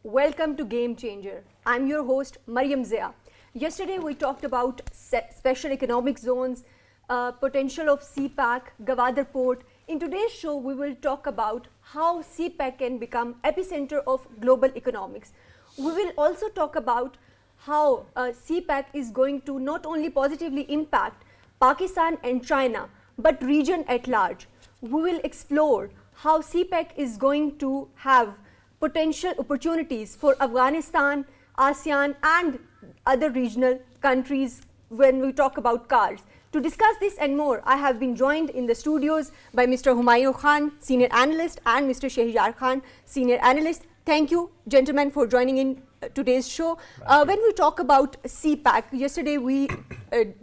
welcome to Game Changer. I'm your host Mariam Zia. Yesterday we talked about special economic zones, potential of CPAC, Gwadar port. In today's show we will talk about how CPAC can become epicenter of global economics. We will also talk about how CPAC is going to not only positively impact Pakistan and China but region at large. We will explore how CPAC is going to have potential opportunities for Afghanistan, ASEAN and other regional countries when we talk about cars. To discuss this and more, I have been joined in the studios by Mr. Hamayoun Khan, Senior Analyst, and Mr. Shaharyar Khan, Senior Analyst. Thank you, gentlemen, for joining in today's show. When we talk about CPAC, yesterday we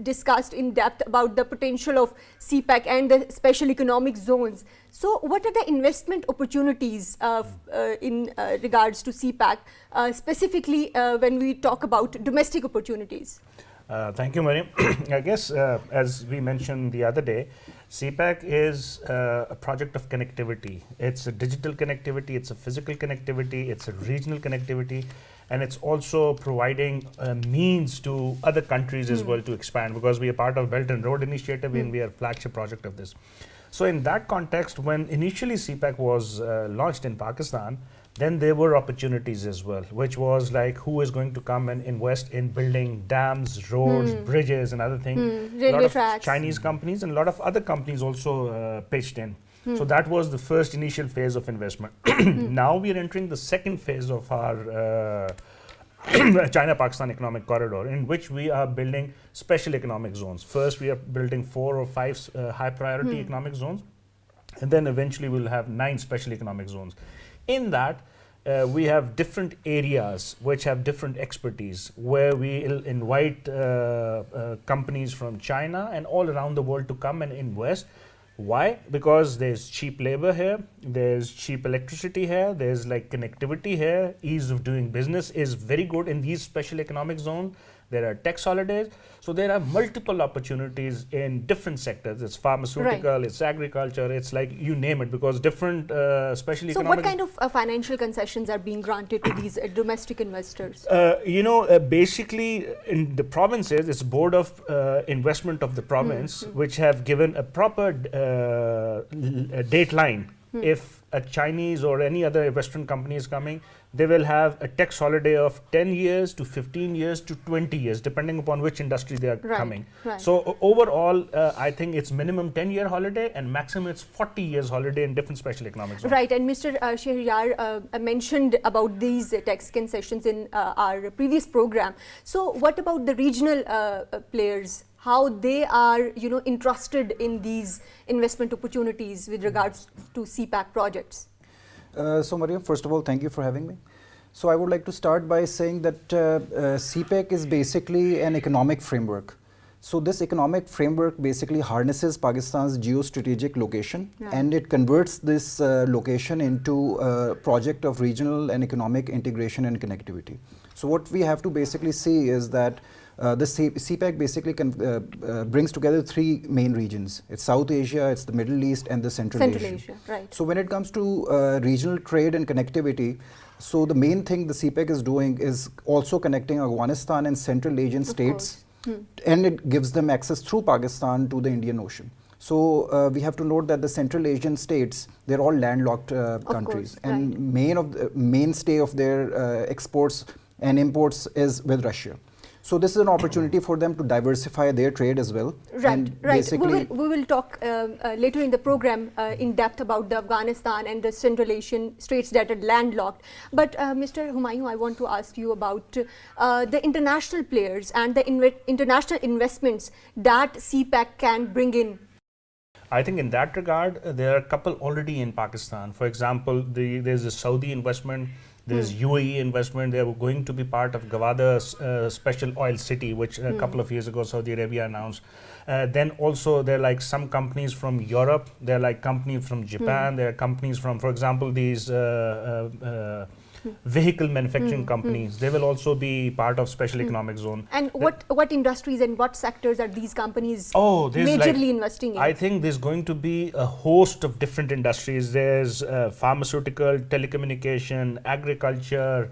discussed in depth about the potential of CPAC and the special economic zones. So what are the investment opportunities in regards to CPAC, specifically when we talk about domestic opportunities? Thank you, Mariam. I guess, as we mentioned the other day, CPAC is a project of connectivity. It's a digital connectivity, it's a physical connectivity, it's a regional connectivity, and it's also providing means to other countries as well to expand, because we are part of Belt and Road Initiative and we are a flagship project of this. So in that context, when initially CPAC was launched in Pakistan, then there were opportunities as well, which was like who is going to come and invest in building dams, roads, bridges and other things. A lot of tracks. Chinese companies and a lot of other companies also pitched in. So that was the first initial phase of investment. Now we are entering the second phase of our China-Pakistan economic corridor, in which we are building special economic zones. First, we are building 4 or 5 high priority economic zones, and then eventually we'll have 9 special economic zones. In that, we have different areas which have different expertise, where we will invite companies from China and all around the world to come and invest. Why? Because there's cheap labor here, there's cheap electricity here, there's like connectivity here, ease of doing business is very good in these special economic zones. There are tax holidays. So there are multiple opportunities in different sectors. It's pharmaceutical, it's agriculture, it's like you name it, because different special economic... So what kind of financial concessions are being granted to these domestic investors? Basically in the provinces, it's Board of Investment of the province, which have given a proper date line. If a Chinese or any other Western company is coming, they will have a tax holiday of 10 years to 15 years to 20 years, depending upon which industry they are coming. So overall, I think it's minimum 10-year holiday and maximum it's 40 years holiday in different special economic zones. Right, and Mr. Shaharyar mentioned about these tax concessions in our previous program. So what about the regional players? How they are, interested in these investment opportunities with regards to CPAC projects? So Mariam, first of all, thank you for having me. So I would like to start by saying that CPAC is basically an economic framework. So this economic framework basically harnesses Pakistan's geostrategic location and it converts this location into a project of regional and economic integration and connectivity. So what we have to basically see is that the CPAC basically brings together 3 main regions. It's South Asia, it's the Middle East and the Central Asia. Right. So when it comes to regional trade and connectivity, so the main thing the CPAC is doing is also connecting Afghanistan and Central Asian states, and it gives them access through Pakistan to the Indian Ocean. So we have to note that the Central Asian states, they're all landlocked countries, and mainstay of their exports and imports is with Russia. So this is an opportunity for them to diversify their trade as well. Right. We will talk later in the program in depth about the Afghanistan and the Central Asian states that are landlocked. But Mr. Hamayoun, I want to ask you about the international players and the international investments that CPAC can bring in. I think in that regard, there are a couple already in Pakistan. For example, there's a Saudi investment. There's UAE investment. They are going to be part of Gwadar special oil city, which a couple of years ago Saudi Arabia announced. Then also there are like some companies from Europe. There are like companies from Japan. There are companies from, for example, these vehicle manufacturing companies, they will also be part of special economic zone. And what industries and what sectors are these companies There's majorly investing in? I think there's going to be a host of different industries. There's pharmaceutical, telecommunication, agriculture,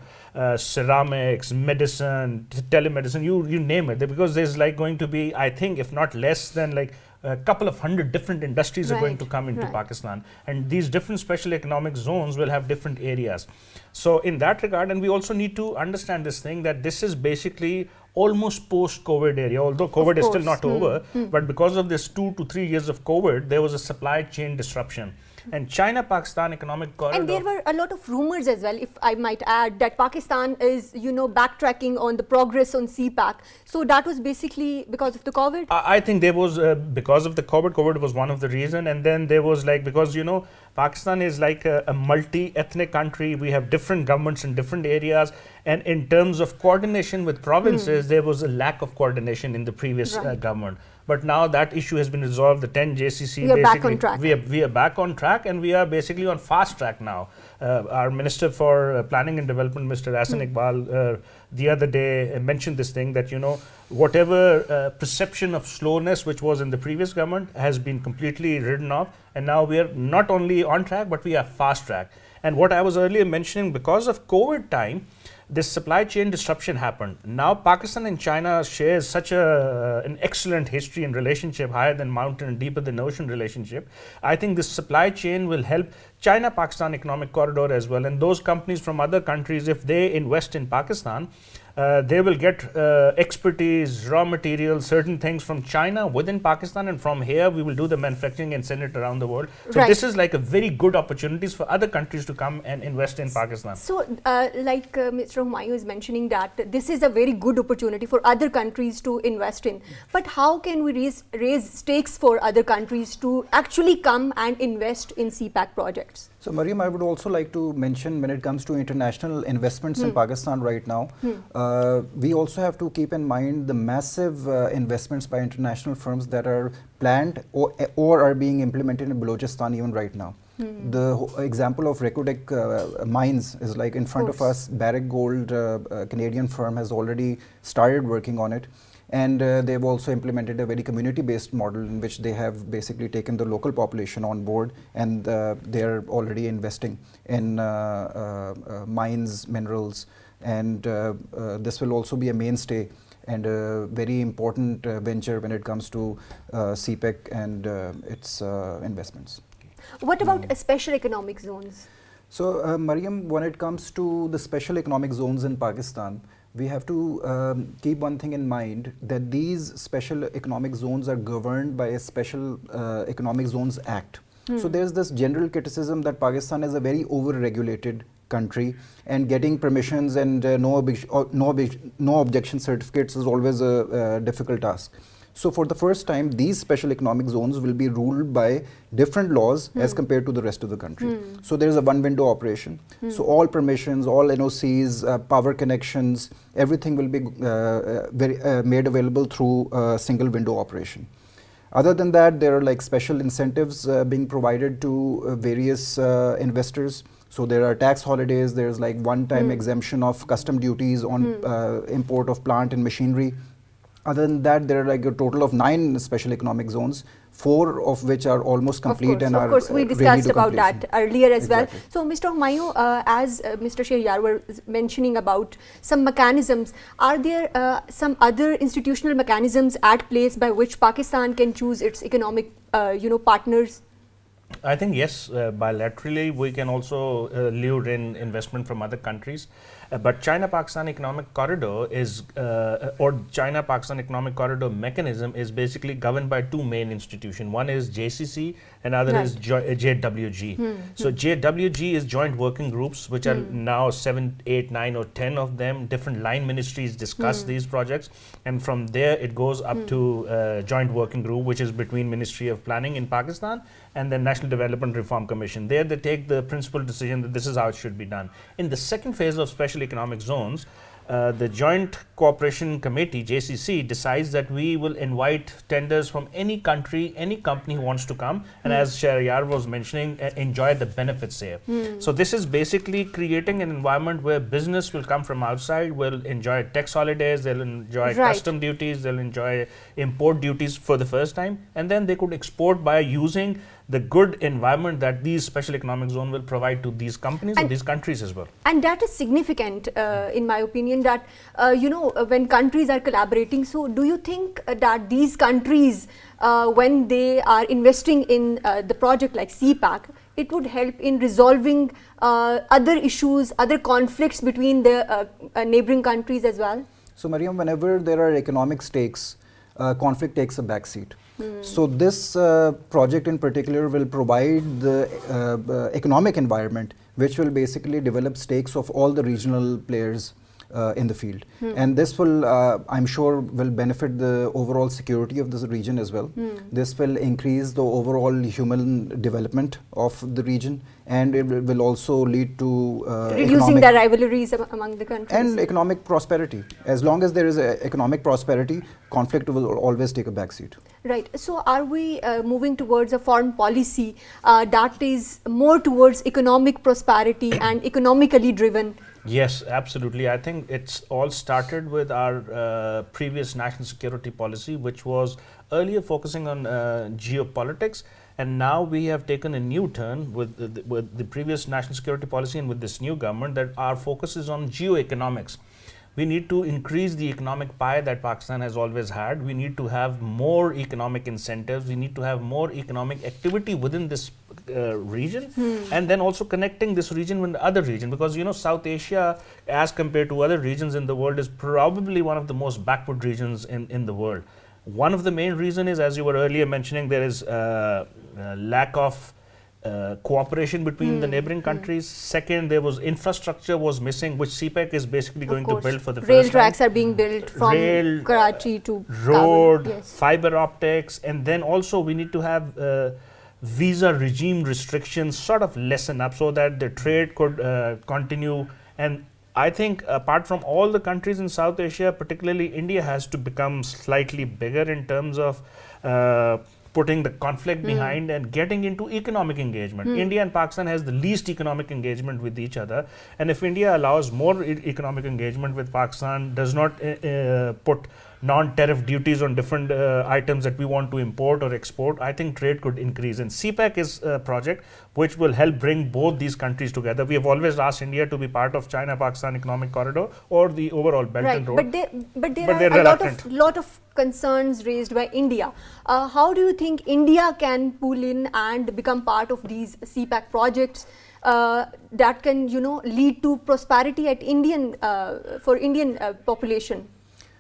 ceramics, medicine, telemedicine, you name it. Because there's like going to be, I think, if not less than like a couple of hundred different industries are going to come into Pakistan, and these different special economic zones will have different areas. So in that regard, and we also need to understand this thing that this is basically almost post-COVID area, although COVID is still not over, but because of this 2 to 3 years of COVID, there was a supply chain disruption. And China-Pakistan economic corridor. And there were a lot of rumors as well, if I might add, that Pakistan is, backtracking on the progress on CPAC. So that was basically because of the COVID? I think there was, because of the COVID, COVID was one of the reason. And then there was like, because, Pakistan is like a multi-ethnic country. We have different governments in different areas. And in terms of coordination with provinces, there was a lack of coordination in the previous government. But now that issue has been resolved. The 10 JCC, we are back on track. We are back on track, and we are basically on fast track now. Our Minister for Planning and Development, Mr. Hassan Iqbal, the other day mentioned this thing that, whatever perception of slowness which was in the previous government has been completely ridden off. And now we are not only on track, but we are fast track. And what I was earlier mentioning, because of COVID time, this supply chain disruption happened. Now Pakistan and China shares such an excellent history and relationship, higher than mountain and deeper than ocean relationship. I think this supply chain will help China-Pakistan economic corridor as well. And those companies from other countries, if they invest in Pakistan, they will get expertise, raw materials, certain things from China within Pakistan, and from here we will do the manufacturing and send it around the world. So this is like a very good opportunities for other countries to come and invest in Pakistan. So Mr. Hamayoun is mentioning that this is a very good opportunity for other countries to invest in. But how can we raise stakes for other countries to actually come and invest in CPAC projects? So Mariam, I would also like to mention, when it comes to international investments in Pakistan right now, we also have to keep in mind the massive investments by international firms that are planned or are being implemented in Balochistan even right now. The example of Recodec mines is like in front of us. Barrick Gold, a Canadian firm, has already started working on it. And they've also implemented a very community-based model in which they have basically taken the local population on board, and they're already investing in mines, minerals, and this will also be a mainstay and a very important venture when it comes to CPAC and its investments. What about special economic zones? So Mariam, when it comes to the special economic zones in Pakistan, we have to keep one thing in mind, that these special economic zones are governed by a Special Economic Zones Act. So there's this general criticism that Pakistan is a very over-regulated country, and getting permissions and no objection certificates is always a difficult task. So for the first time, these special economic zones will be ruled by different laws as compared to the rest of the country. So there is a one window operation. So all permissions, all NOCs, power connections, everything will be made available through a single window operation. Other than that, there are like special incentives being provided to various investors. So there are tax holidays, there's like one-time exemption of custom duties on import of plant and machinery. Other than that, there are like a total of 9 special economic zones, 4 of which are almost complete and are Of course, we discussed about that earlier as well. Exactly. So, Mr. Hamayoun, as Mr. Shaharyar was mentioning about some mechanisms, are there some other institutional mechanisms at place by which Pakistan can choose its economic, partners? I think yes, bilaterally we can also lure in investment from other countries. But China-Pakistan Economic Corridor is, or China-Pakistan Economic Corridor mechanism is basically governed by 2 main institutions. One is JCC and other is JWG. So JWG is joint working groups, which are now 7, 8, 9 or 10 of them. Different line ministries discuss these projects, and from there it goes up to joint working group, which is between Ministry of Planning in Pakistan and the National Development Reform Commission. There they take the principal decision that this is how it should be done. In the second phase of special economic zones, the Joint Cooperation Committee, JCC, decides that we will invite tenders from any country, any company who wants to come, and as Shaharyar was mentioning, enjoy the benefits here. So this is basically creating an environment where business will come from outside, will enjoy tax holidays, they'll enjoy custom duties, they'll enjoy import duties for the first time, and then they could export by using the good environment that these special economic zone will provide to these companies and these countries as well. And that is significant, in my opinion, that when countries are collaborating. So, do you think that these countries, when they are investing in the project like CPAC, it would help in resolving other issues, other conflicts between the neighboring countries as well? So, Mariam, whenever there are economic stakes, conflict takes a backseat. So this project in particular will provide the economic environment which will basically develop stakes of all the regional players in the field. And this will, I'm sure, will benefit the overall security of this region as well. This will increase the overall human development of the region, and it will also lead to reducing the rivalries among the countries. And economic prosperity. As long as there is economic prosperity, conflict will always take a backseat. Right. So, are we moving towards a foreign policy that is more towards economic prosperity and economically driven? Yes, absolutely. I think it's all started with our previous national security policy, which was earlier focusing on geopolitics, and now we have taken a new turn with the previous national security policy and with this new government that our focus is on geoeconomics. We need to increase the economic pie that Pakistan has always had. We need to have more economic incentives. We need to have more economic activity within this region, and then also connecting this region with the other region, because South Asia, as compared to other regions in the world, is probably one of the most backward regions in the world. One of the main reasons is, as you were earlier mentioning, there is lack of cooperation between the neighboring countries. Second, there was infrastructure was missing, which CPAC is basically going to build for the first time. Rail tracks are being built from Karachi to road, Kabul. Yes. fiber optics, and then also we need to have visa regime restrictions sort of lessen up so that the trade could continue. And I think apart from all the countries in South Asia, particularly India has to become slightly bigger in terms of putting the conflict behind and getting into economic engagement. India and Pakistan has the least economic engagement with each other, and if India allows more economic engagement with Pakistan, does not put non-tariff duties on different items that we want to import or export, I think trade could increase. And CPAC is a project which will help bring both these countries together. We have always asked India to be part of China-Pakistan Economic Corridor or the overall Belt and Road. But there are a lot of concerns raised by India. How do you think India can pull in and become part of these CPAC projects that can, lead to prosperity at for Indian population?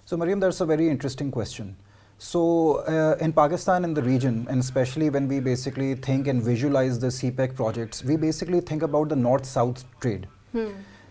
So, Mariam, that's a very interesting question. So, in Pakistan and the region, and especially when we basically think and visualize the CPAC projects, we basically think about the North-South trade.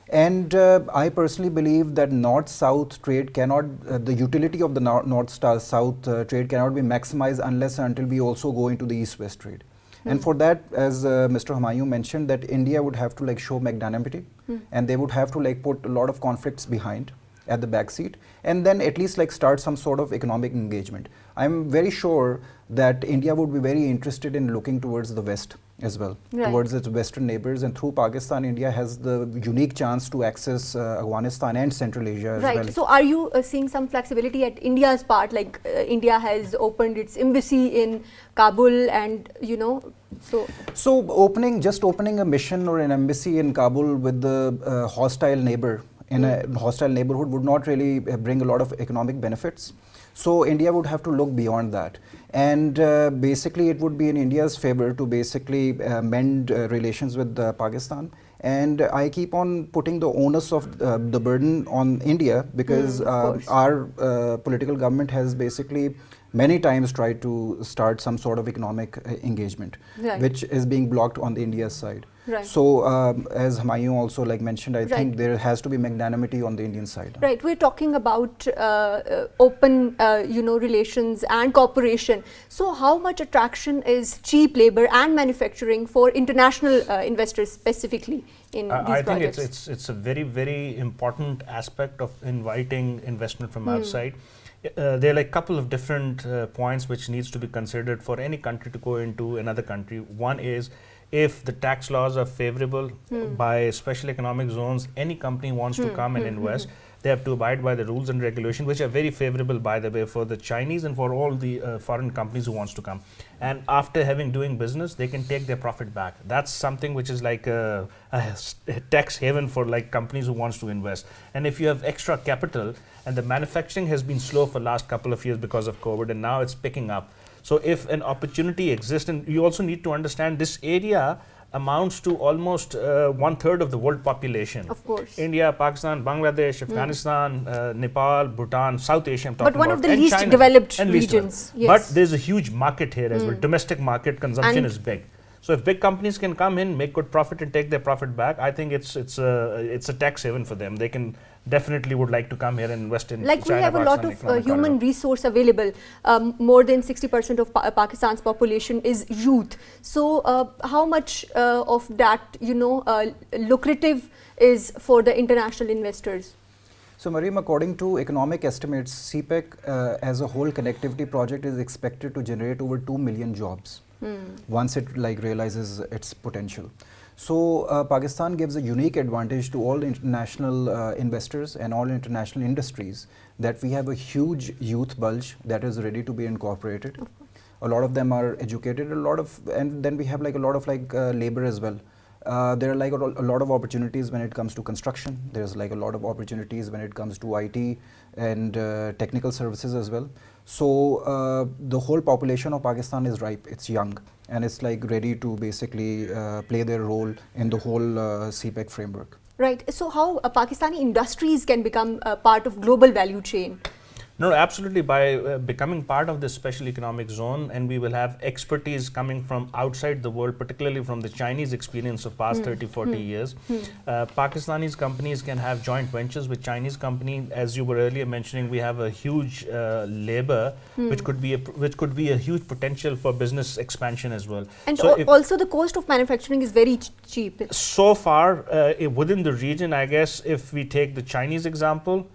And I personally believe that North-South trade cannot, the utility of the North-South trade cannot be maximized unless and until we also go into the East-West trade. And for that, as Mr. Hamayoun mentioned, that India would have to show magnanimity, and they would have to put a lot of conflicts behind at the back seat, and then at least start some sort of economic engagement. I'm very sure that India would be very interested in looking towards the West as well, towards its Western neighbors, and through Pakistan, India has the unique chance to access Afghanistan and Central Asia as well. So are you seeing some flexibility at India's part, like India has opened its embassy in Kabul and, So opening a mission or an embassy in Kabul with the hostile neighbor in a hostile neighborhood would not really bring a lot of economic benefits. So India would have to look beyond that, and basically it would be in India's favor to basically mend relations with Pakistan. And I keep on putting the onus of the burden on India, because our political government has basically many times tried to start some sort of economic engagement, Right. which is being blocked on the India's side. Right. So as Hamayoun also like mentioned, I Right. think there has to be magnanimity on the Indian side. Right, we're talking about open, relations and cooperation. So, how much attraction is cheap labor and manufacturing for international investors specifically in these I think projects? it's a very important aspect of inviting investment from outside. There are like a couple of different points which needs to be considered for any country to go into another country. One is if the tax laws are favorable by special economic zones, any company wants to come and invest, they have to abide by the rules and regulations, which are very favorable, by the way, for the Chinese and for all the foreign companies who wants to come. And after having doing business, they can take their profit back. That's something which is like a tax haven for like companies who wants to invest. And if you have extra capital, and the manufacturing has been slow for last couple of years because of COVID, and now it's picking up. So if an opportunity exists, and you also need to understand this area amounts to almost 1/3 of the world population. Of course. India, Pakistan, Bangladesh, Afghanistan, Nepal, Bhutan, South Asia, I'm talking But one about, of the and least China, developed and least regions. developed. Yes. But there's a huge market here as well. Domestic market consumption And is big. So if big companies can come in, make good profit and take their profit back, I think it's a tax haven for them. They can definitely would like to come here and invest in like China, we have a lot Pakistan of economic human corridor. resource available. More than 60% of Pakistan's population is youth. So how much of that, lucrative is for the international investors? So Mariam, according to economic estimates, CPAC as a whole connectivity project is expected to generate over 2 million jobs once it realizes its potential. So Pakistan gives a unique advantage to all international investors and all international industries that we have a huge youth bulge that is ready to be incorporated. A lot of them are educated, and then we have a lot of labor as well. There are a lot of opportunities when it comes to construction. There's a lot of opportunities when it comes to IT and technical services as well. So the whole population of Pakistan is ripe. It's young and it's ready to basically play their role in the whole CPAC framework. Right. So how Pakistani industries can become a part of global value chain? No, absolutely. By becoming part of this special economic zone, and we will have expertise coming from outside the world, particularly from the Chinese experience of past 30, 40 years. Pakistani companies can have joint ventures with Chinese companies. As you were earlier mentioning, we have a huge labor, which could be a huge potential for business expansion as well. And so also the cost of manufacturing is very cheap. So far, within the region, I guess, if we take the Chinese example,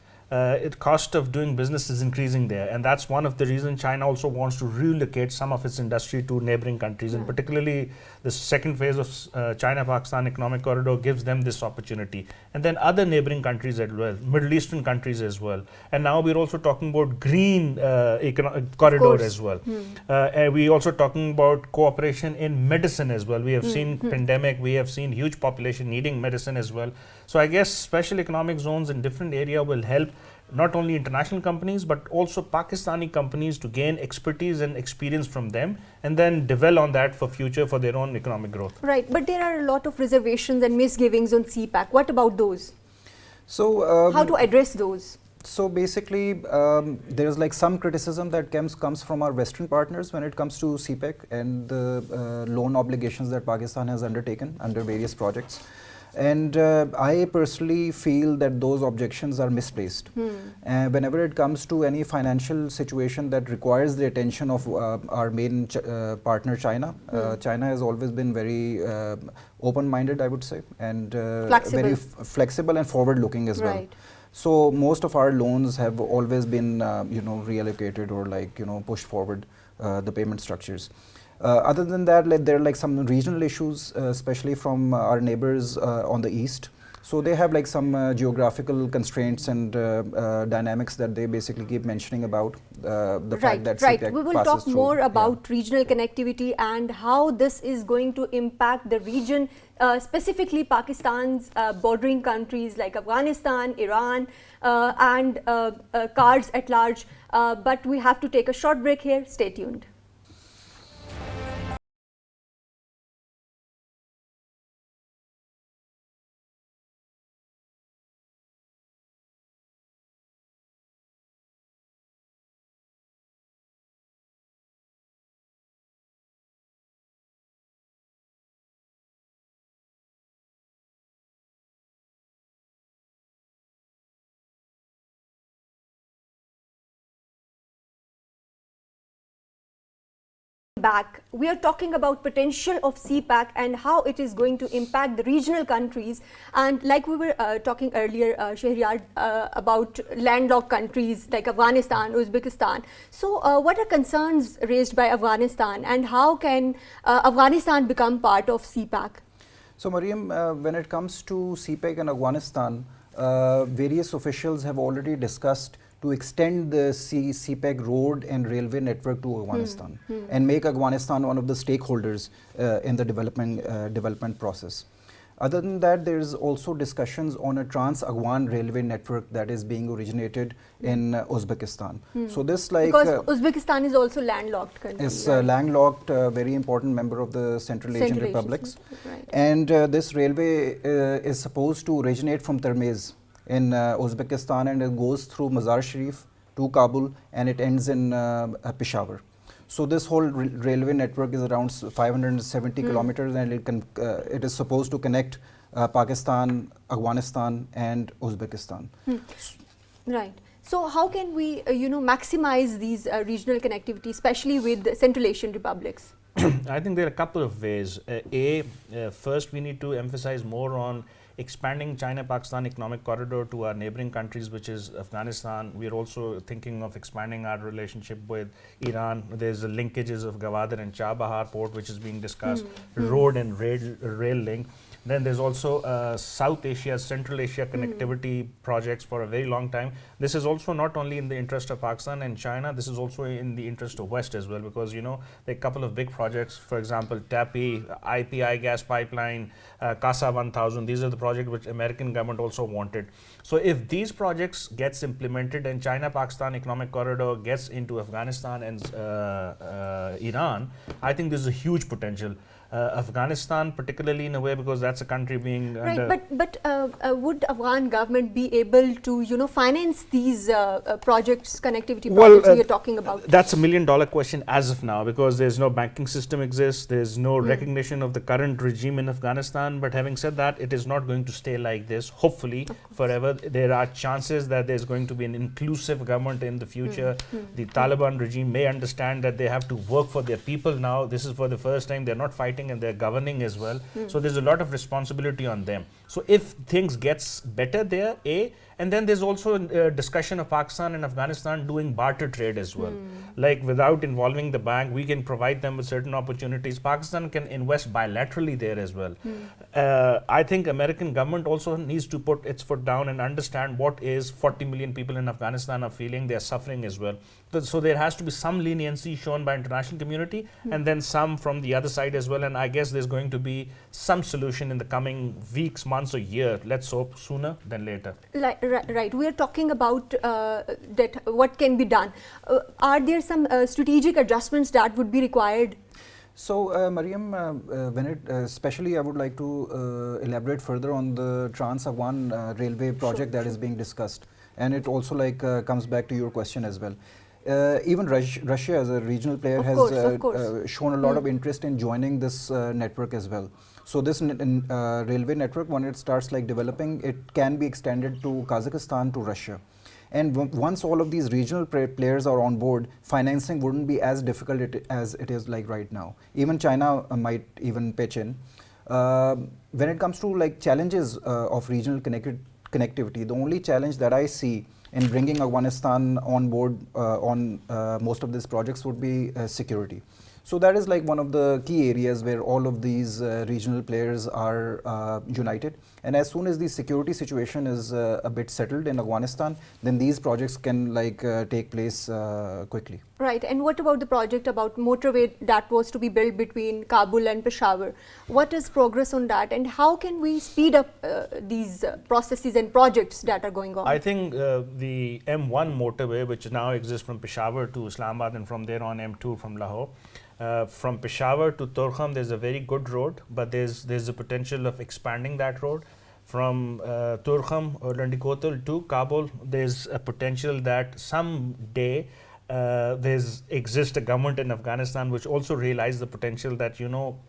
cost of doing business is increasing there, and that's one of the reasons China also wants to relocate some of its industry to neighboring countries, and particularly the second phase of China-Pakistan economic corridor gives them this opportunity, and then other neighboring countries as well, Middle Eastern countries as well, and now we're also talking about green corridor as well. And we're also talking about cooperation in medicine as well. We have seen pandemic, we have seen huge population needing medicine as well. So I guess special economic zones in different area will help not only international companies but also Pakistani companies to gain expertise and experience from them and then develop on that for future for their own economic growth. Right, but there are a lot of reservations and misgivings on CPAC. What about those? So how to address those? So basically, there's some criticism that comes from our Western partners when it comes to CPAC and the loan obligations that Pakistan has undertaken under various projects. And I personally feel that those objections are misplaced. Whenever it comes to any financial situation that requires the attention of our main partner China, China has always been very open-minded, I would say, and very flexible and forward-looking as well. So most of our loans have always been reallocated or pushed forward the payment structures. Other than that, there are some regional issues, especially from our neighbors on the east. So they have some geographical constraints and dynamics that they basically keep mentioning about the fact that CPAC we will passes talk through. more about regional connectivity and how this is going to impact the region, specifically Pakistan's bordering countries like Afghanistan, Iran, and cards at large. But we have to take a short break here. Stay tuned. Back, we are talking about potential of CPAC and how it is going to impact the regional countries. And like we were talking earlier, Shaharyar, about landlocked countries like Afghanistan, Uzbekistan. So what are concerns raised by Afghanistan, and how can Afghanistan become part of CPAC? So Mariam, when it comes to CPAC and Afghanistan, various officials have already discussed to extend the CPAC road and railway network to Afghanistan and make Afghanistan one of the stakeholders in the development process. Other than that, there is also discussions on a trans-Afghan railway network that is being originated in Uzbekistan. So this because Uzbekistan is also landlocked country. It's a landlocked, very important member of the Central Asian Republics. Right. And this railway is supposed to originate from Termez in Uzbekistan, and it goes through Mazar Sharif to Kabul, and it ends in Peshawar. So this whole railway network is around 570 kilometers, and it is supposed to connect Pakistan, Afghanistan, and Uzbekistan. Right. So how can we, maximize these regional connectivity, especially with Central Asian republics? I think there are a couple of ways. First, we need to emphasize more on expanding China-Pakistan economic corridor to our neighboring countries, which is Afghanistan. We are also thinking of expanding our relationship with Iran. There's the linkages of Gwadar and Chabahar port, which is being discussed, road and rail link. Then there's also South Asia, Central Asia connectivity projects for a very long time. This is also not only in the interest of Pakistan and China, this is also in the interest of West as well, because there are a couple of big projects, for example, TAPI, IPI gas pipeline, CASA 1000. These are the projects which American government also wanted. So if these projects gets implemented and China-Pakistan economic corridor gets into Afghanistan and Iran, I think there's a huge potential. Afghanistan, particularly in a way, because that's a country being right. But would Afghan government be able to finance these projects, connectivity projects we are talking about? That's $1 million question as of now, because there's no banking system exists, there's no recognition of the current regime in Afghanistan. But having said that, it is not going to stay like this, hopefully forever. There are chances that there's going to be an inclusive government in the future. The Taliban regime may understand that they have to work for their people now. This is for the first time they're not fighting and they're governing as well. So there's a lot of responsibility on them. So if things gets better there, and then there's also a discussion of Pakistan and Afghanistan doing barter trade as well. Like without involving the bank, we can provide them with certain opportunities. Pakistan can invest bilaterally there as well. I think American government also needs to put its foot down and understand what is 40 million people in Afghanistan are feeling. They're suffering as well. So there has to be some leniency shown by international community and then some from the other side as well. And I guess there's going to be some solution in the coming weeks, months or year. Let's hope sooner than later. Right. We are talking about that what can be done. Are there some strategic adjustments that would be required? So, Mariam, especially I would like to elaborate further on the Trans-Afghan railway project that is being discussed. And it also comes back to your question as well. Even Russia as a regional player has shown a lot of interest in joining this network as well. So this railway network, when it starts developing, it can be extended to Kazakhstan, to Russia. And once all of these regional players are on board, financing wouldn't be as difficult as it is right now. Even China might even pitch in. When it comes to challenges of regional connectivity, the only challenge that I see in bringing Afghanistan on board on most of these projects would be security. So that is one of the key areas where all of these regional players are united. And as soon as the security situation is a bit settled in Afghanistan, then these projects can take place quickly. Right. And what about the project about motorway that was to be built between Kabul and Peshawar? What is progress on that, and how can we speed up these processes and projects that are going on? I think the M1 motorway, which now exists from Peshawar to Islamabad and from there on M2 from Lahore, from Peshawar to Torkham, there's a very good road, but there's a potential of expanding that road. From Torkham or Landikotal to Kabul, there's a potential that someday exists a government in Afghanistan which also realize the potential that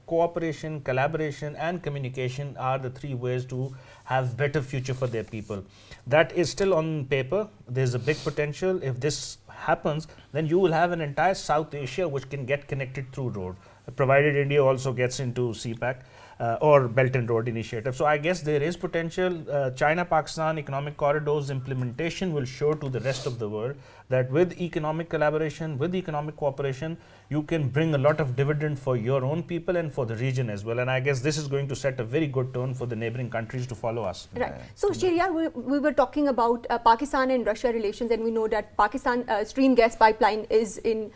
cooperation, collaboration and communication are the three ways to have better future for their people. That is still on paper. There's a big potential. If this happens, then you will have an entire South Asia which can get connected through road, provided India also gets into CPAC. Or Belt and Road Initiative. So I guess there is potential. China-Pakistan economic corridors implementation will show to the rest of the world that with economic collaboration, with economic cooperation, you can bring a lot of dividend for your own people and for the region as well. And I guess this is going to set a very good tone for the neighboring countries to follow us. Right. So Shaharyar, we were talking about Pakistan and Russia relations, and we know that Pakistan stream gas pipeline is in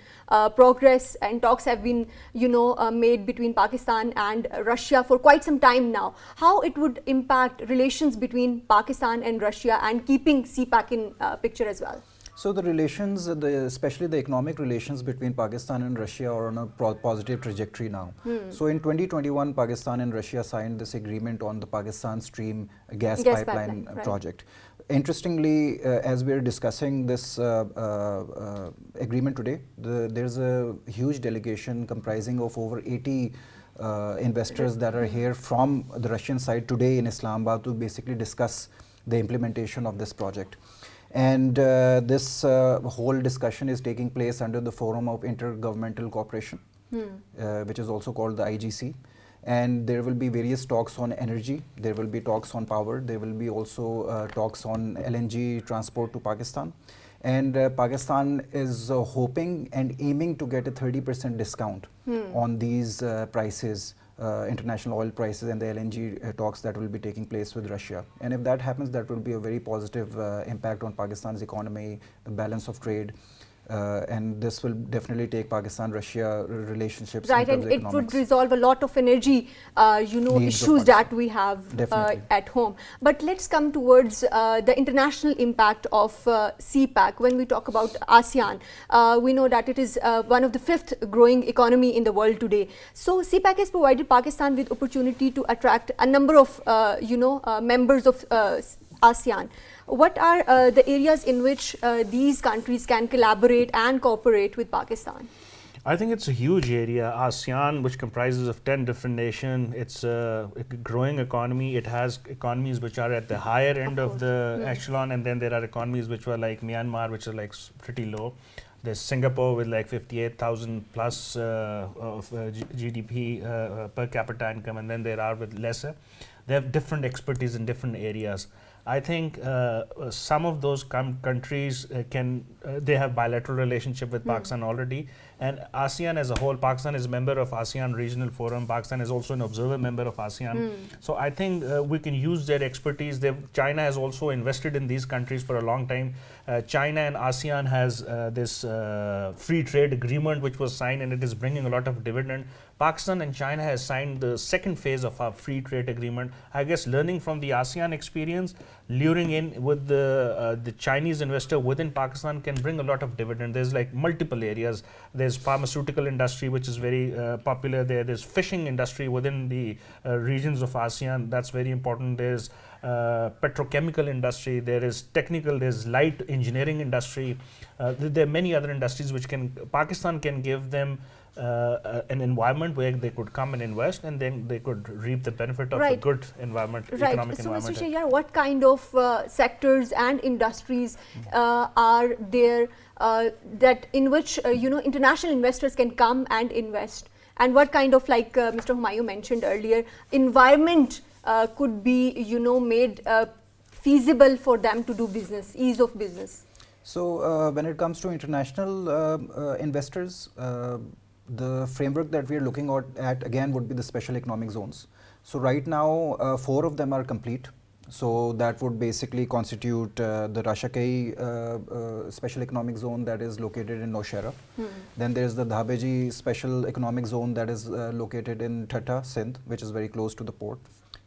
progress, and talks have been, made between Pakistan and Russia for quite some time now. How it would impact relations between Pakistan and Russia, and keeping CPAC in picture as well? So the relations, especially the economic relations between Pakistan and Russia, are on a positive trajectory now. So in 2021, Pakistan and Russia signed this agreement on the Pakistan Stream gas pipeline project. Interestingly, as we are discussing this agreement today, there's a huge delegation comprising of over 80 investors that are here from the Russian side today in Islamabad to basically discuss the implementation of this project. And this whole discussion is taking place under the Forum of Intergovernmental Cooperation, which is also called the IGC. And there will be various talks on energy, there will be talks on power, there will be also talks on LNG transport to Pakistan. And Pakistan is hoping and aiming to get a 30% discount on these prices, international oil prices and the LNG talks that will be taking place with Russia. And if that happens, that will be a very positive impact on Pakistan's economy, the balance of trade. And this will definitely take Pakistan-Russia relationships. Right, and it would resolve a lot of energy, issues that we have at home. But let's come towards the international impact of CPAC. When we talk about ASEAN, we know that it is one of the 5th growing economy in the world today. So CPAC has provided Pakistan with opportunity to attract a number of, members of ASEAN. What are the areas in which these countries can collaborate and cooperate with Pakistan? I think it's a huge area. ASEAN, which comprises of 10 different nations, it's a growing economy. It has economies which are at the higher end of the echelon, and then there are economies which were like Myanmar, which are like pretty low. There's Singapore with like 58,000 plus of GDP per capita income, and then there are with lesser. They have different expertise in different areas. I think some of those countries they have bilateral relationship with Pakistan already, and ASEAN as a whole, Pakistan is a member of ASEAN Regional Forum, Pakistan is also an observer member of ASEAN. So I think we can use their expertise. China has also invested in these countries for a long time. China and ASEAN has this free trade agreement which was signed, and it is bringing a lot of dividend. Pakistan and China has signed the second phase of our free trade agreement. I guess learning from the ASEAN experience, luring in with the Chinese investor within Pakistan can bring a lot of dividend. There's like multiple areas. There's pharmaceutical industry which is very popular there. There's fishing industry within the regions of ASEAN. That's very important. There's petrochemical industry. There is technical. There's light engineering industry. There are many other industries which Pakistan can give them an environment where they could come and invest, and then they could reap the benefit of a good environment, economic environment. So Mr. Shaharyar, what kind of sectors and industries are there that in which international investors can come and invest, and what kind of, like Mr. Hamayoun mentioned earlier, environment could be made feasible for them to do business, ease of business? So when it comes to international investors, the framework that we are looking at again would be the special economic zones. So right now 4 of them are complete. So that would basically constitute the Rashakei special economic zone that is located in Nowshera. Then there's the Dhabeji special economic zone that is located in Thatta, Sindh, which is very close to the port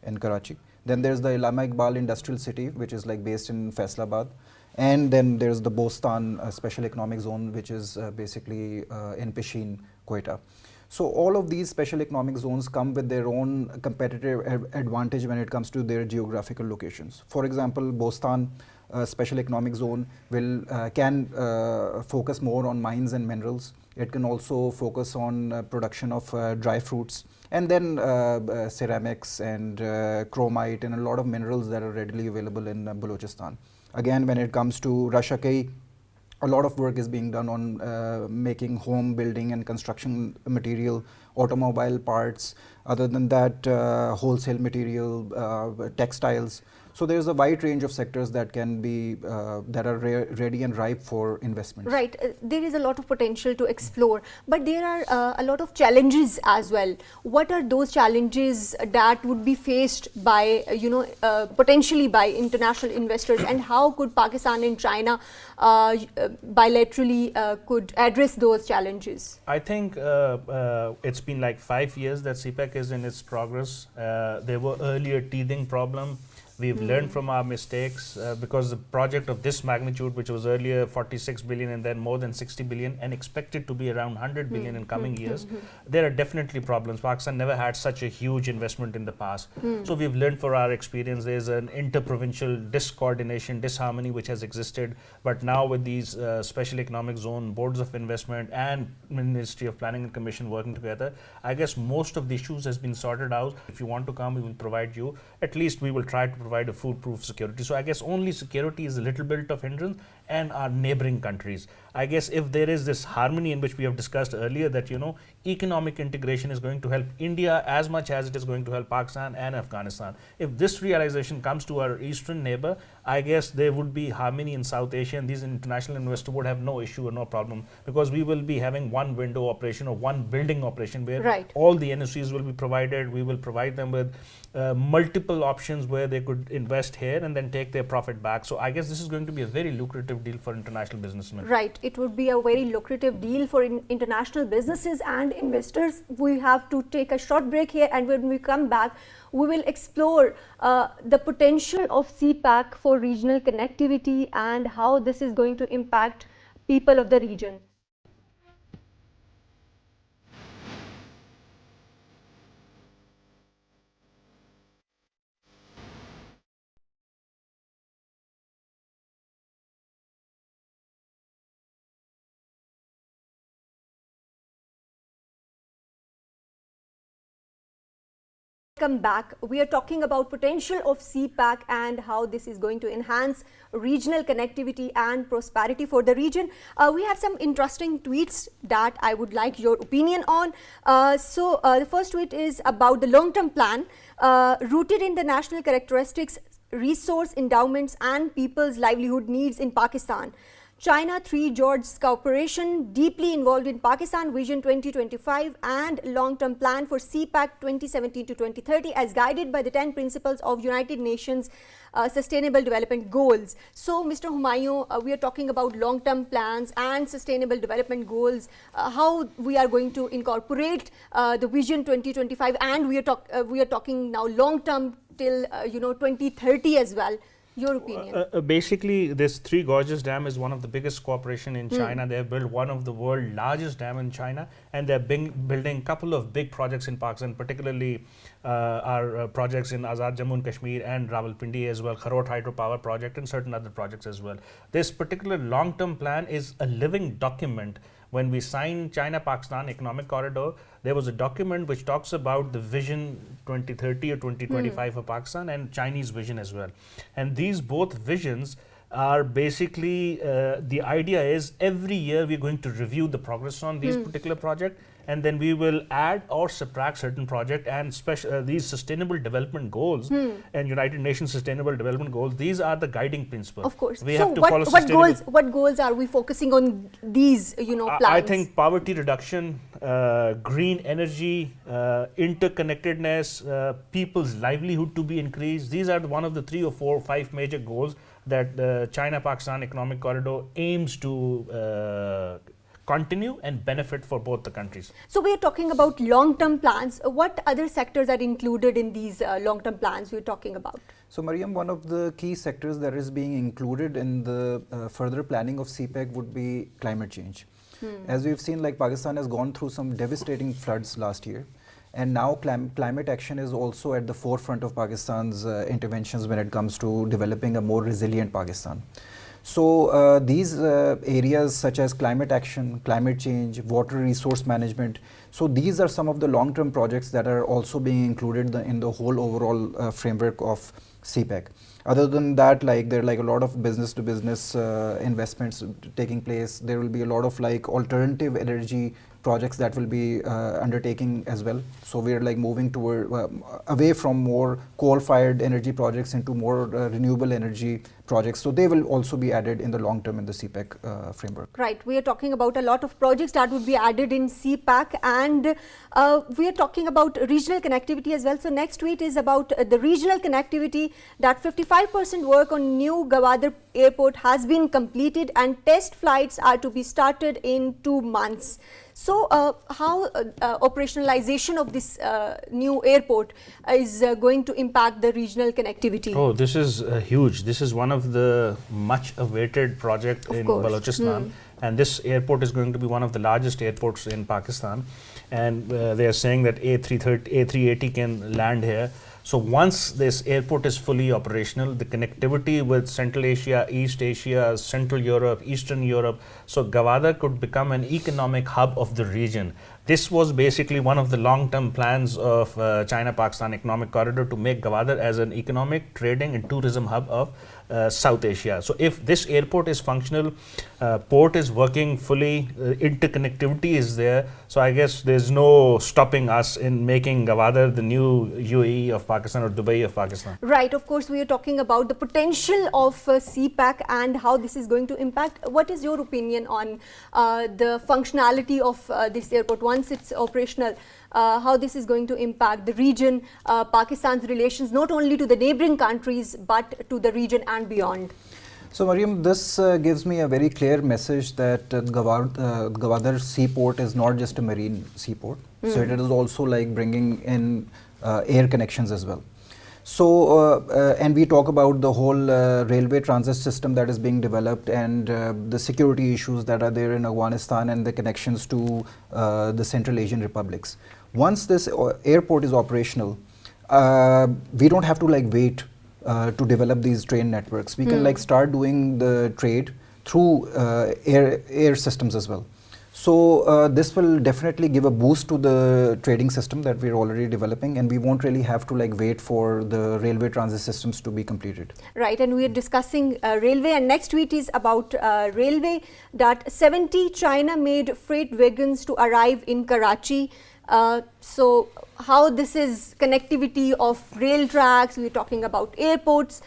in Karachi. Then there's the Allama Iqbal Industrial City, which is like based in Faisalabad. And then there's the Bostan special economic zone, which is basically in Pishin, Quetta. So all of these special economic zones come with their own competitive advantage when it comes to their geographical locations. For example, Bostan special economic zone can focus more on mines and minerals. It can also focus on production of dry fruits, and then ceramics and chromite and a lot of minerals that are readily available in Balochistan. Again, when it comes to Rashakei a lot of work is being done on making home building and construction material, automobile parts. Other than that, wholesale material, textiles. So there's a wide range of sectors that can be that are ready and ripe for investment. Right, there is a lot of potential to explore, but there are a lot of challenges as well. What are those challenges that would be faced by, potentially by international investors, and how could Pakistan and China bilaterally could address those challenges? I think it's been like 5 years that CPAC is in its progress. There were earlier teething problem. We've learned from our mistakes because the project of this magnitude, which was earlier 46 billion and then more than 60 billion and expected to be around 100 billion in coming years, there are definitely problems. Pakistan never had such a huge investment in the past. So we've learned from our experience. There's an inter-provincial discoordination, disharmony which has existed. But now with these special economic zone, boards of investment and Ministry of Planning and Commission working together, I guess most of the issues has been sorted out. If you want to come, we will provide you. At least we will try to provide a foolproof security. So I guess only security is a little bit of hindrance, and our neighboring countries. I guess if there is this harmony in which we have discussed earlier that, economic integration is going to help India as much as it is going to help Pakistan and Afghanistan. If this realization comes to our eastern neighbor, I guess there would be harmony in South Asia, and these international investors would have no issue or no problem, because we will be having one window operation or one building operation where all the NOCs will be provided. We will provide them with multiple options where they could invest here and then take their profit back. So I guess this is going to be a very lucrative deal for international businessmen. Right, it would be a very lucrative deal for international businesses and investors. We have to take a short break here, and when we come back, we will explore the potential of CPAC for regional connectivity and how this is going to impact people of the region. Welcome back. We are talking about potential of CPAC and how this is going to enhance regional connectivity and prosperity for the region. We have some interesting tweets that I would like your opinion on. The first tweet is about the long-term plan rooted in the national characteristics, resource endowments and people's livelihood needs in Pakistan. China 3 George's cooperation deeply involved in Pakistan Vision 2025 and long-term plan for CPAC 2017 to 2030 as guided by the 10 principles of United Nations Sustainable Development Goals. So, Mr. Hamayoun, we are talking about long-term plans and sustainable development goals, how we are going to incorporate the Vision 2025, and we are talking now long-term till 2030 as well. Your opinion? Basically, this Three Gorges Dam is one of the biggest cooperation in China. They have built one of the world's largest dam in China, and they're building a couple of big projects in Pakistan, particularly our projects in Azad Jammu and Kashmir and Rawalpindi as well, Kharot hydropower project and certain other projects as well. This particular long-term plan is a living document. When we signed China-Pakistan Economic Corridor, there was a document which talks about the vision 2030 or 2025 for Pakistan and Chinese vision as well. And these both visions are basically, the idea is every year we're going to review the progress on these particular projects, and then we will add or subtract certain project and these sustainable development goals and United Nations Sustainable Development Goals. These are the guiding principles. Of course. We have to follow what goals are we focusing on these, plans? I think poverty reduction, green energy, interconnectedness, people's livelihood to be increased. These are one of the 3 or 4 or 5 major goals that the China-Pakistan Economic Corridor aims to continue and benefit for both the countries. So we are talking about long-term plans. What other sectors are included in these long-term plans we are talking about? So Mariam, one of the key sectors that is being included in the further planning of CPAC would be climate change. As we've seen, like Pakistan has gone through some devastating floods last year, and now climate action is also at the forefront of Pakistan's interventions when it comes to developing a more resilient Pakistan. So these areas such as climate action, climate change, water resource management, so these are some of the long-term projects that are also being included in the whole overall framework of CPAC. Other than that, like there are like a lot of business to business investments taking place. There will be a lot of like alternative energy projects that will be undertaking as well. So we are like moving toward away from more coal-fired energy projects into more renewable energy projects. So they will also be added in the long term in the CPAC framework. Right. We are talking about a lot of projects that would be added in CPAC, and we are talking about regional connectivity as well. So next tweet is about the regional connectivity, that 55% work on new Gwadar airport has been completed and test flights are to be started in 2 months. So how operationalization of this new airport is going to impact the regional connectivity? Oh, this is huge. This is one of the much awaited project in Balochistan. And this airport is going to be one of the largest airports in Pakistan. And they are saying that A380 can land here. So once this airport is fully operational, the connectivity with Central Asia, East Asia, Central Europe, Eastern Europe, so Gwadar could become an economic hub of the region. This was basically one of the long-term plans of China-Pakistan Economic Corridor to make Gwadar as an economic, trading and tourism hub of South Asia. So if this airport is functional, port is working fully, interconnectivity is there, so I guess there's no stopping us in making Gwadar the new UAE of Pakistan or Dubai of Pakistan. Right, of course we are talking about the potential of CPAC and how this is going to impact. What is your opinion on the functionality of this airport once it's operational? How this is going to impact the region, Pakistan's relations not only to the neighboring countries but to the region and beyond? So Mariam, this gives me a very clear message that Gwadar seaport is not just a marine seaport. So it is also like bringing in air connections as well. So, and we talk about the whole railway transit system that is being developed and the security issues that are there in Afghanistan and the connections to the Central Asian republics. Once this airport is operational, we don't have to like wait to develop these train networks. We can like start doing the trade through air systems as well. So this will definitely give a boost to the trading system that we're already developing, and we won't really have to like wait for the railway transit systems to be completed. Right, and we are discussing railway, and next tweet is about railway, that 70 China-made freight wagons to arrive in Karachi. So how this is connectivity of rail tracks, we're talking about airports,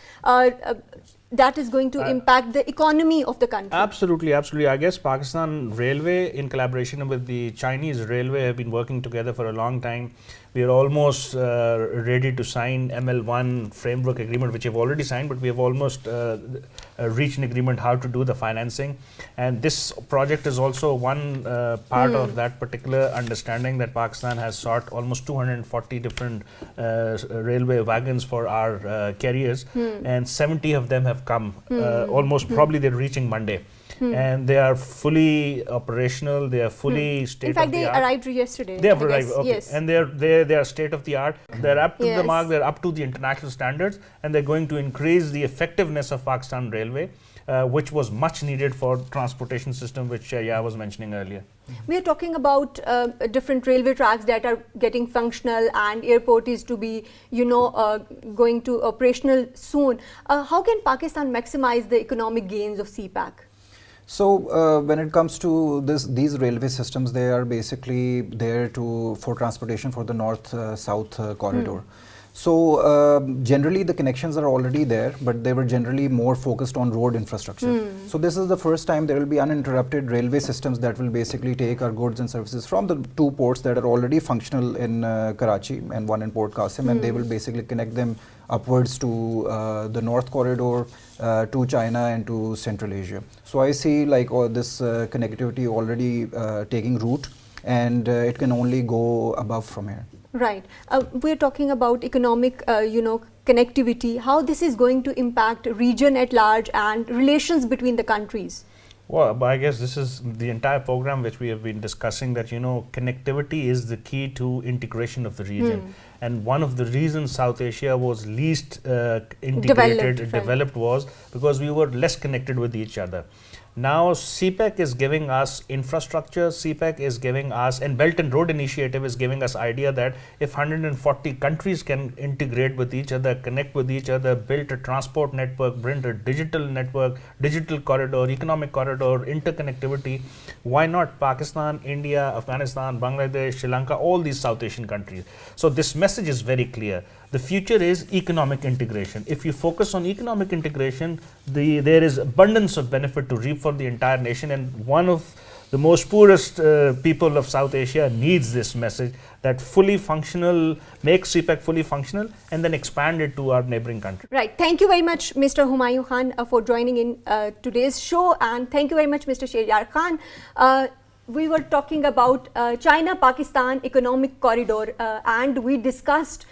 that is going to impact the economy of the country. Absolutely, absolutely. I guess Pakistan Railway in collaboration with the Chinese Railway have been working together for a long time. We are almost ready to sign ML1 framework agreement, which we have already signed, but we have almost reached an agreement how to do the financing. And this project is also one part of that particular understanding that Pakistan has sought almost 240 different railway wagons for our carriers, and 70 of them have come. Almost probably they're reaching Monday. And they are fully operational. They are fully state of the art. In fact, they arrived yesterday. They have arrived. Okay. Yes. And they are state of the art. They're up to the mark. They're up to the international standards, and they're going to increase the effectiveness of Pakistan Railway, which was much needed for transportation system, which Shaharyar was mentioning earlier. We are talking about different railway tracks that are getting functional, and airport is to be, going to operational soon. How can Pakistan maximize the economic gains of CPAC? So when it comes to these railway systems, they are basically there for transportation for the north-south corridor. So generally the connections are already there, but they were generally more focused on road infrastructure. So this is the first time there will be uninterrupted railway systems that will basically take our goods and services from the two ports that are already functional in Karachi and one in Port Qasim, and they will basically connect them upwards to the north corridor, to China and to Central Asia. So I see like this connectivity already taking root, and it can only go above from here. Right. We're talking about economic, connectivity, how this is going to impact region at large and relations between the countries. Well, but I guess this is the entire program which we have been discussing, that connectivity is the key to integration of the region. And one of the reasons South Asia was least integrated, developed was because we were less connected with each other. Now CPAC is giving us infrastructure, CPAC is giving us, and Belt and Road Initiative is giving us idea that if 140 countries can integrate with each other, connect with each other, build a transport network, build a digital network, digital corridor, economic corridor, interconnectivity, why not Pakistan, India, Afghanistan, Bangladesh, Sri Lanka, all these South Asian countries. So this message is very clear. The future is economic integration. If you focus on economic integration, there is abundance of benefit to reap for the entire nation, and one of the most poorest people of South Asia needs this message that fully functional, make CPAC fully functional and then expand it to our neighboring countries. Right. Thank you very much, Mr. Hamayoun Khan, for joining in today's show, and thank you very much, Mr. Shaharyar Khan. We were talking about China-Pakistan economic corridor, and we discussed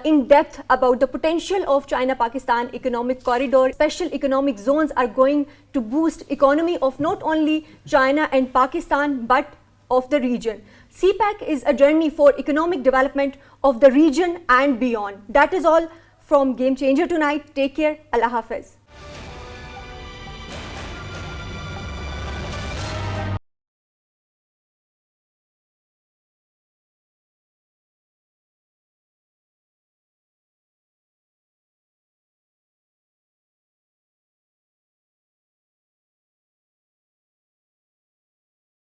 in depth about the potential of China-Pakistan economic corridor. Special economic zones are going to boost economy of not only China and Pakistan but of the region. CPAC is a journey for economic development of the region and beyond. That is all from Game Changer tonight. Take care. Allah Hafiz.